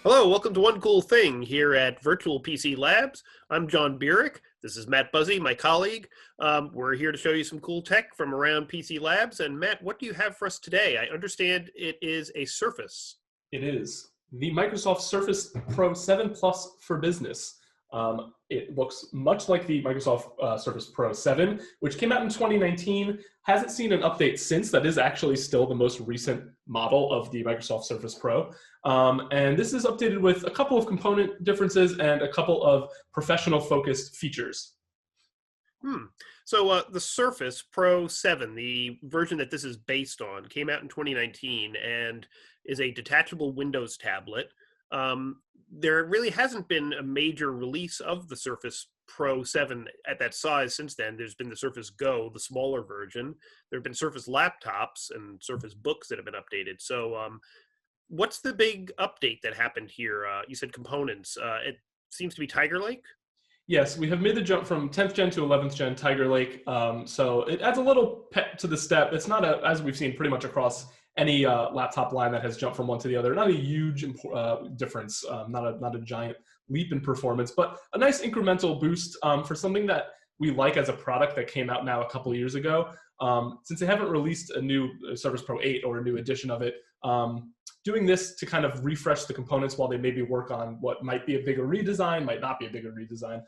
Hello, welcome to One Cool Thing here at Virtual PC Labs. I'm John Burek. This is Matt Buzzi, my colleague. We're here to show you some cool tech from around PC Labs. And Matt, what do you have for us today? I understand it is a Surface. It is the Microsoft Surface Pro 7 Plus for business. It looks much like the Microsoft Surface Pro 7, which came out in 2019. Hasn't seen an update since. That is actually still the most recent model of the Microsoft Surface Pro. And this is updated with a couple of component differences and a couple of professional-focused features. So the Surface Pro 7, the version that this is based on, came out in 2019 and is a detachable Windows tablet. There really hasn't been a major release of the Surface Pro 7 at that size since then. There's been the Surface Go, the smaller version. There have been Surface laptops and Surface books that have been updated. So what's the big update that happened here? You said components. It seems to be Tiger Lake? Yes, we have made the jump from 10th gen to 11th gen Tiger Lake. So it adds a little pep to the step. It's not, as we've seen pretty much across any laptop line that has jumped from one to the other, not a huge difference, not a giant leap in performance, but a nice incremental boost for something that we like as a product that came out now a couple of years ago. Since they haven't released a new Surface Pro 8 or a new edition of it, doing this to kind of refresh the components while they maybe work on what might be a bigger redesign, might not be a bigger redesign.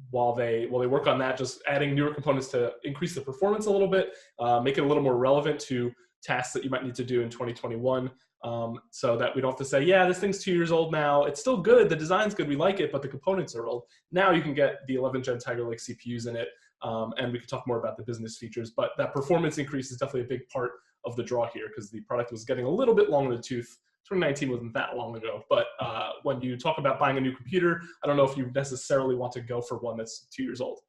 While they work on that, just adding newer components to increase the performance a little bit, make it a little more relevant to tasks that you might need to do in 2021, so that we don't have to say, yeah, this thing's 2 years old now. It's still good. The design's good. We like it, but the components are old. Now you can get the 11th gen Tiger Lake CPUs in it, and we can talk more about the business features. But that performance increase is definitely a big part of the draw here because the product was getting a little bit long in the tooth. 2019 wasn't that long ago, but when you talk about buying a new computer, I don't know if you necessarily want to go for one that's 2 years old.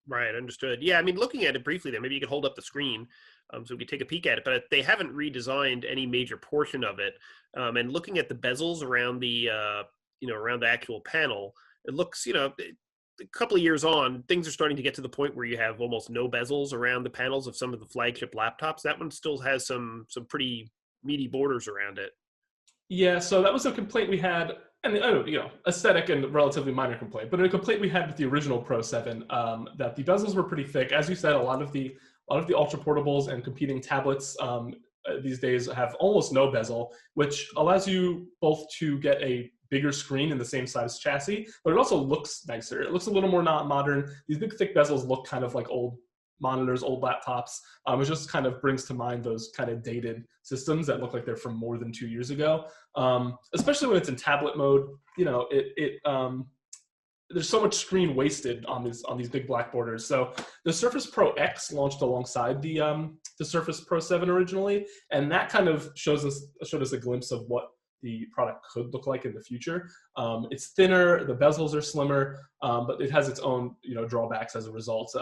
Right, understood. Yeah, I mean, looking at it briefly there, maybe you could hold up the screen so we could take a peek at it, but they haven't redesigned any major portion of it. And looking at the bezels around the, around the actual panel, it looks, a couple of years on, things are starting to get to the point where you have almost no bezels around the panels of some of the flagship laptops. That one still has some pretty meaty borders around it. Yeah, so that was a complaint we had, and aesthetic and relatively minor complaint, but a complaint we had with the original Pro 7, that the bezels were pretty thick. As you said, a lot of the ultra portables and competing tablets these days have almost no bezel, which allows you both to get a bigger screen in the same size chassis, but it also looks nicer. It looks a little more not modern. These big thick bezels look kind of like old monitors, old laptops. It just kind of brings to mind those kind of dated systems that look like they're from more than 2 years ago. Especially when it's in tablet mode, there's so much screen wasted on these big black borders. So the Surface Pro X launched alongside the Surface Pro 7 originally, and that kind of showed us a glimpse of what the product could look like in the future. It's thinner, the bezels are slimmer, but it has its own drawbacks as a result.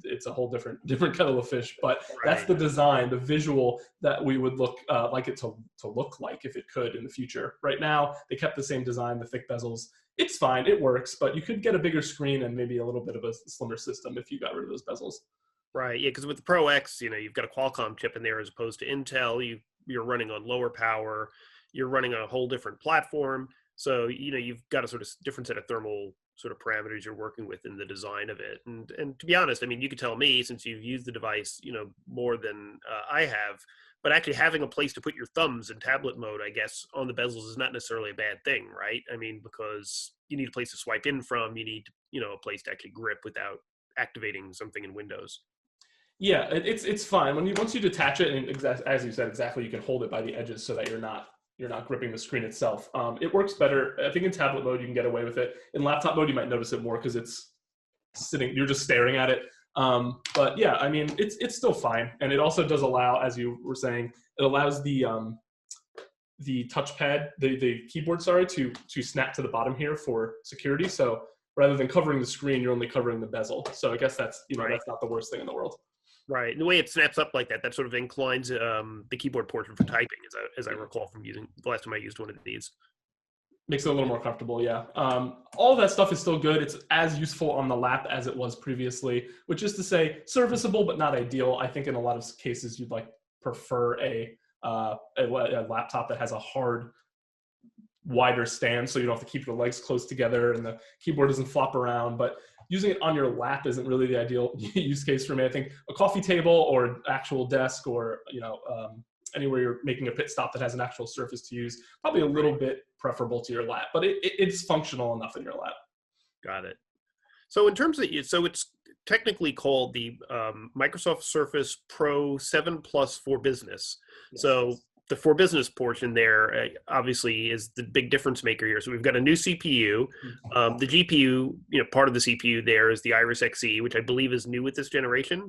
It's a whole different kettle of fish, but that's the design, the visual that we would like it to look like if it could in the future. Right now, they kept the same design, the thick bezels. It's fine, it works, but you could get a bigger screen and maybe a little bit of a slimmer system if you got rid of those bezels. Right, yeah, because with the Pro X, you've got a Qualcomm chip in there as opposed to Intel. You're running on lower power. You're running on a whole different platform. So, you've got a sort of different set of thermal sort of parameters you're working with in the design of it. And to be honest, I mean, you could tell me, since you've used the device, more than I have, but actually having a place to put your thumbs in tablet mode, I guess, on the bezels is not necessarily a bad thing, right? I mean, because you need a place to swipe in from, you need, a place to actually grip without activating something in Windows. Yeah, it's fine. Once you detach it, and as you said, exactly, you can hold it by the edges so that you're not gripping the screen itself. It works better. I think in tablet mode, you can get away with it. In laptop mode, you might notice it more because it's sitting, you're just staring at it. But yeah, I mean, it's still fine. And it also does allow, as you were saying, it allows the touchpad, the keyboard, to snap to the bottom here for security. So rather than covering the screen, you're only covering the bezel. So I guess that's, that's not the worst thing in the world. Right, and the way it snaps up like that, that sort of inclines the keyboard portion for typing, as I recall from using the last time I used one of these. Makes it a little more comfortable, yeah. All that stuff is still good. It's as useful on the lap as it was previously, which is to say serviceable but not ideal. I think in a lot of cases you'd prefer a laptop that has a hard wider stand, so you don't have to keep your legs close together and the keyboard doesn't flop around. But using it on your lap isn't really the ideal use case for me. I think a coffee table or an actual desk, or anywhere you're making a pit stop that has an actual surface to use, probably a little bit preferable to your lap, but it's functional enough in your lap. Got it. So in terms of, so it's technically called the Microsoft Surface Pro 7 Plus for Business. Yes. So the for business portion there obviously is the big difference maker here. So we've got a new CPU. The GPU, part of the CPU there is the Iris Xe, which I believe is new with this generation.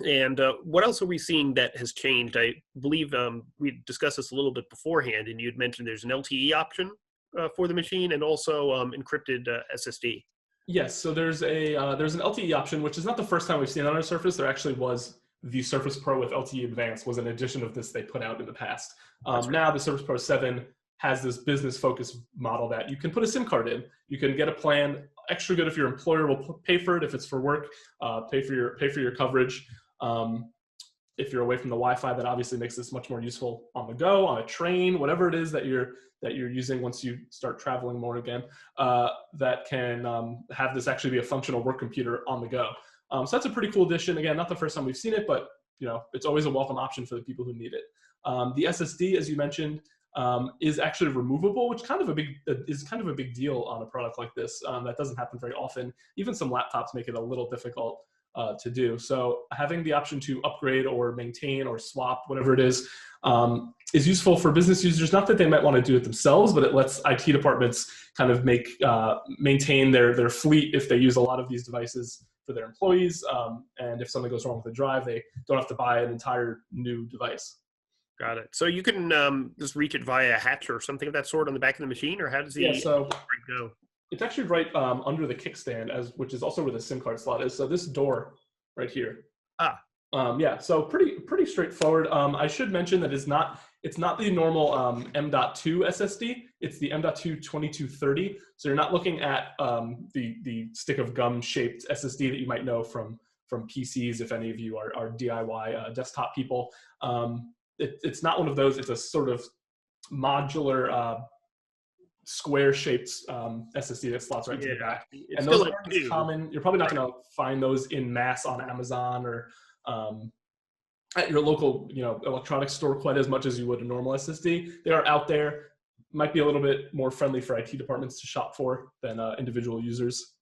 And what else are we seeing that has changed? I believe we discussed this a little bit beforehand, and you had mentioned there's an LTE option for the machine, and also encrypted SSD. Yes, so there's an LTE option, which is not the first time we've seen on our Surface. There actually was the Surface Pro with LTE Advanced was an addition of this they put out in the past. Right. Now the Surface Pro 7 has this business-focused model that you can put a SIM card in. You can get a plan, extra good if your employer will pay for it, if it's for work, pay for your coverage. If you're away from the Wi-Fi, that obviously makes this much more useful on the go, on a train, whatever it is that you're using once you start traveling more again, that can have this actually be a functional work computer on the go. So that's a pretty cool addition. Again, not the first time we've seen it, but it's always a welcome option for the people who need it. The SSD, as you mentioned, is actually removable, which is kind of a big deal on a product like this. That doesn't happen very often. Even some laptops make it a little difficult to do. So having the option to upgrade or maintain or swap, whatever it is useful for business users. Not that they might want to do it themselves, but it lets IT departments kind of maintain their fleet if they use a lot of these devices for their employees. And if something goes wrong with the drive, they don't have to buy an entire new device. Got it. So you can just reach it via a hatch or something of that sort on the back of the machine, or how does the go? It's actually right under the kickstand, which is also where the SIM card slot is. So this door right here. Yeah, so pretty straightforward. I should mention that it's not the normal M.2 SSD. It's the M.2 2230. So you're not looking at the stick of gum shaped SSD that you might know from PCs, if any of you are DIY desktop people. It's not one of those. It's a sort of modular square-shaped SSD that slots right into the back. And those are common. You're probably not going to find those in mass on Amazon or at your local, electronics store quite as much as you would a normal SSD. They are out there. Might be a little bit more friendly for IT departments to shop for than individual users.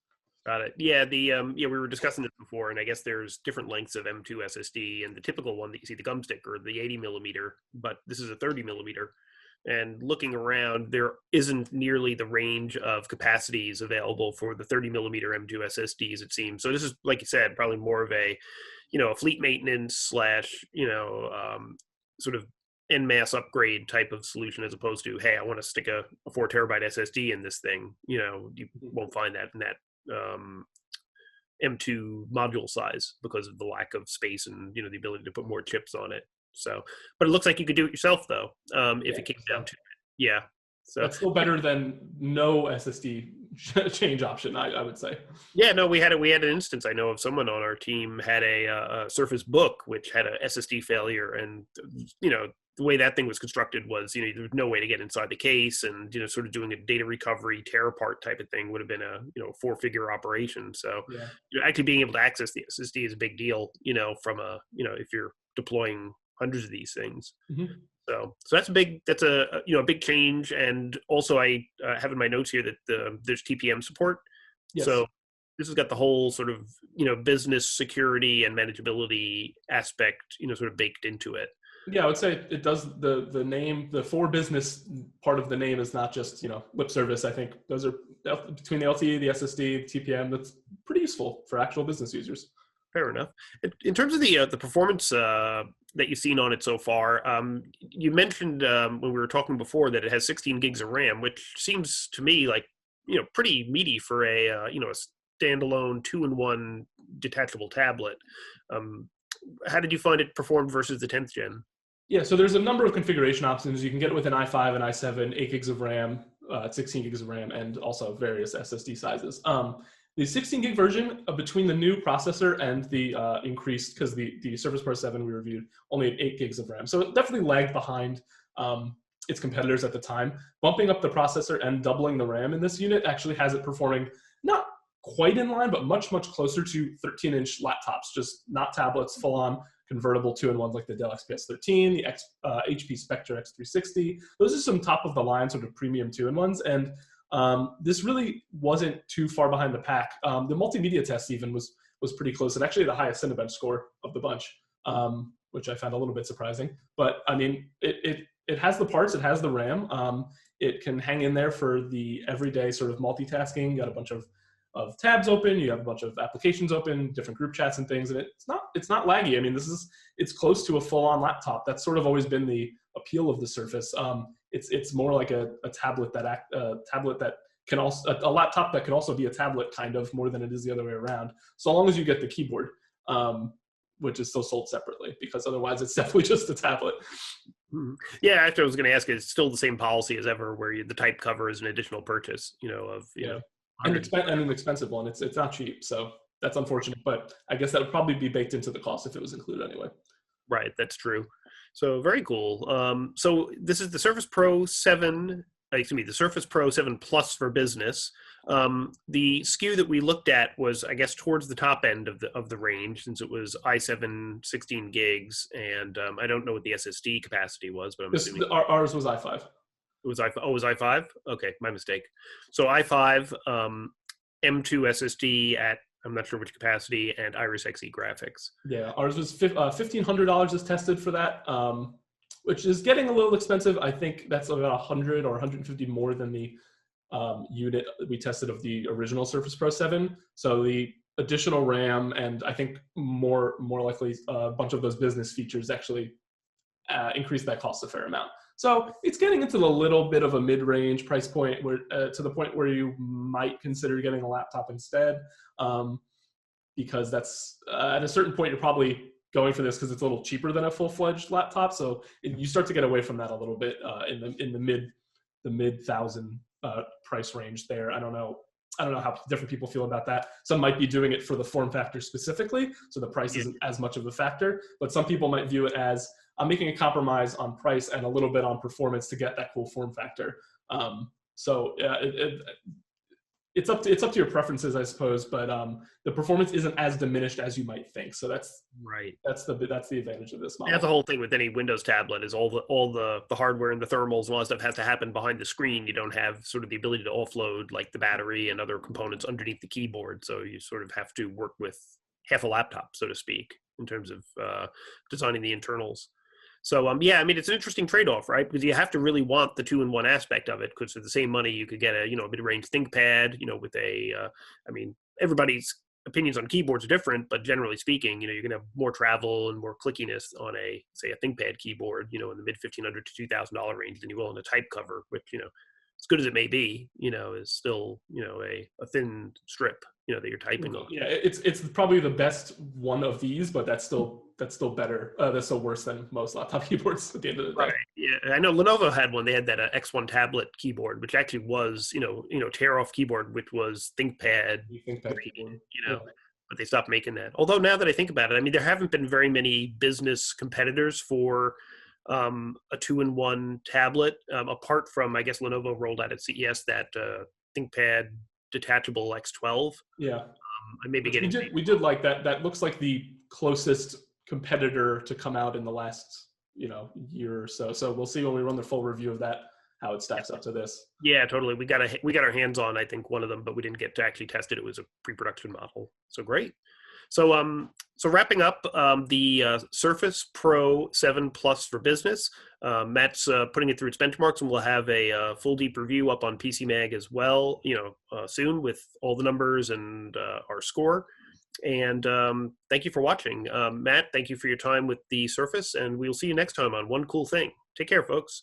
Got it. Yeah, we were discussing this before, and I guess there's different lengths of M2 SSD, and the typical one that you see, the gum stick, or the 80 millimeter, but this is a 30 millimeter. And looking around, there isn't nearly the range of capacities available for the 30 millimeter M2 SSDs, it seems. So this is, like you said, probably more of a, a fleet maintenance / sort of en masse upgrade type of solution, as opposed to, hey, I want to stick a 4 terabyte SSD in this thing. You won't find that in that M2 module size because of the lack of space and, the ability to put more chips on it. So, but it looks like you could do it yourself though, if it came down to it. Yeah. So that's still better than no SSD change option, I would say. Yeah, no, we had an instance. I know of someone on our team had a Surface Book, which had a SSD failure, and the way that thing was constructed was, there was no way to get inside the case, and sort of doing a data recovery tear apart type of thing would have been a 4-figure operation. So actually being able to access the SSD is a big deal, from a if you're deploying hundreds of these things. Mm-hmm. So that's a big big change. And also I have in my notes here that there's TPM support. Yes. So this has got the whole sort of, business security and manageability aspect, sort of baked into it. Yeah, I would say it does. The name, the for business part of the name is not just, lip service. I think those are between the LTE, the SSD, the TPM, that's pretty useful for actual business users. Fair enough. In terms of the performance that you've seen on it so far, you mentioned when we were talking before that it has 16 gigs of RAM, which seems to me like pretty meaty for a a standalone 2-in-1 detachable tablet. How did you find it performed versus the 10th gen? Yeah, so there's a number of configuration options. You can get it with an i5 and i7, 8 gigs of RAM, 16 gigs of RAM, and also various SSD sizes. The 16 gig version between the new processor and the increased, because the Surface Pro 7 we reviewed only had 8 gigs of RAM. So it definitely lagged behind its competitors at the time. Bumping up the processor and doubling the RAM in this unit actually has it performing not quite in line, but much, much closer to 13-inch laptops, just not tablets, full-on convertible 2-in-1s like the Dell XPS 13, the HP Spectre X360. Those are some top-of-the-line sort of premium 2-in-1s, and this really wasn't too far behind the pack. The multimedia test even was pretty close, and actually the highest Cinebench score of the bunch, which I found a little bit surprising. But I mean, it has the parts, it has the RAM. It can hang in there for the everyday sort of multitasking. You got a bunch of tabs open, you have a bunch of applications open, different group chats and things, and it's not laggy. I mean, it's close to a full-on laptop. That's sort of always been the appeal of the Surface. It's more like a tablet that can also a laptop that can also be a tablet, kind of, more than it is the other way around. So long as you get the keyboard, which is still sold separately, because otherwise it's definitely just a tablet. Yeah, actually, I was going to ask, it's still the same policy as ever, where the type cover is an additional purchase, and an expensive one. It's not cheap, so that's unfortunate. But I guess that would probably be baked into the cost if it was included anyway. Right, that's true. So very cool. So this is the Surface Pro 7. The Surface Pro 7 Plus for business. The SKU that we looked at was, I guess, towards the top end of the range, since it was i7 16 gigs, and I don't know what the SSD capacity was, but I'm assuming ours was i5. It was i5. Oh, it was i5? Okay, my mistake. So i5, M2 SSD at, I'm not sure which capacity, and Iris Xe graphics. Yeah, ours was $1,500 is tested for that, which is getting a little expensive. I think that's about 100 or 150 more than the unit we tested of the original Surface Pro 7. So the additional RAM and I think more likely a bunch of those business features actually increase that cost a fair amount. So it's getting into a little bit of a mid-range price point, where to the point where you might consider getting a laptop instead, because that's at a certain point you're probably going for this because it's a little cheaper than a full-fledged laptop. So you start to get away from that a little bit in the mid $1,000 price range there. I don't know how different people feel about that. Some might be doing it for the form factor specifically, so the price isn't as much of a factor. But some people might view it as, I'm making a compromise on price and a little bit on performance to get that cool form factor. It's up to your preferences, I suppose. But the performance isn't as diminished as you might think. So that's right. That's the advantage of this model. That's the whole thing with any Windows tablet, is all the hardware and the thermals and all that stuff has to happen behind the screen. You don't have sort of the ability to offload like the battery and other components underneath the keyboard. So you sort of have to work with half a laptop, so to speak, in terms of designing the internals. So, I mean, it's an interesting trade-off, right? Because you have to really want the 2-in-1 aspect of it, because for the same money, you could get a mid-range ThinkPad, with everybody's opinions on keyboards are different, but generally speaking, you're going to have more travel and more clickiness on a ThinkPad keyboard, in the mid $1,500 to $2,000 range than you will in a type cover, which, as good as it may be, is still, a thin strip, that you're typing on. Yeah, it's probably the best one of these, but that's still better. That's still worse than most laptop keyboards at the end of the day. Right. Yeah, I know Lenovo had one. They had that X1 tablet keyboard, which actually was, tear-off keyboard, which was ThinkPad keyboard. But they stopped making that. Although now that I think about it, I mean, there haven't been very many business competitors for a 2-in-1 tablet, apart from, I guess, Lenovo rolled out at CES that ThinkPad detachable X12. Yeah. I may be getting. We did like that. That looks like the closest competitor to come out in the last year or so. So we'll see when we run the full review of that how it stacks up to this. Yeah, totally. We got our hands on, I think, one of them, but we didn't get to actually test it. It was a pre-production model. So great. So wrapping up, the Surface Pro 7 Plus for business. Matt's putting it through its benchmarks, and we'll have a full deep review up on PCMag as well, soon, with all the numbers and our score. And thank you for watching. Matt, thank you for your time with the Surface, and we'll see you next time on One Cool Thing. Take care, folks.